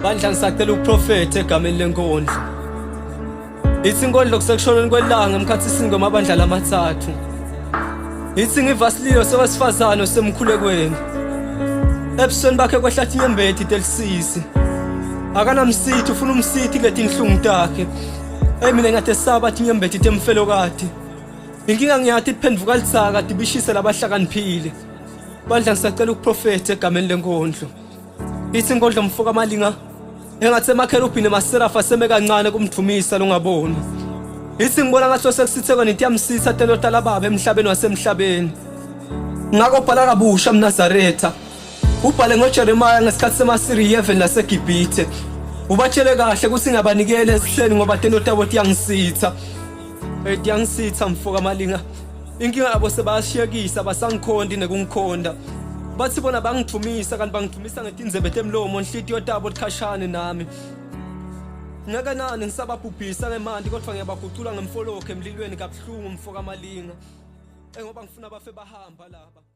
Bandla ngisacela ukuprofetha egameni lenkondlo. Ithi inkondlo kusekushoneni kwelanga emkhathi singoma amabandla lamathathu. Ithi ngivasiliyo sewesifazane osemkhulekweni. Ebusweni bakhe kwehlathi inyembeti delisisi. Akanamsithi ufuna umsithi kuleti inhlungu takhe. Mina ngathi esaba athi inyembeti temfelo kade. Inkinga ngiyathi iphenduka litsaka dibishise labahlakaniphile. Bandla ngisacela ukuprofetha egameni lenkondlo. Ithi inkondlo mfoka malinga engathi emakherubhini emaserafa seme kancane kumdumisa longabona. Ithi ngibona ngathi sekusithekwa nithi yamsitha telota lababa emhlabeni wasemhlabeni. Ngako bhala kabusha mNazaretha. Ubhale ngoJeremiah ngesikhathi seMasiriya even laseGibhithe. Ubatshele kahle ukuthi ngabanikele esihleni ngoba telota bothi yangisitha. Yangisitha mfoka malinga. Inkinga yabo sebashiyekisa basangikhonda nekungikhonda. Bathi bona bangithumisa kanti bangithumisa ngetindzebe temlomo inhlitiyo tabo likhashane nami. Ngakanani ngisababhubhisa ngemandi kodwa ngiyabagucula ngemfolokho emlilweni kabuhlungu mfoka malinga. Ngoba ngifuna bafe bahamba laba.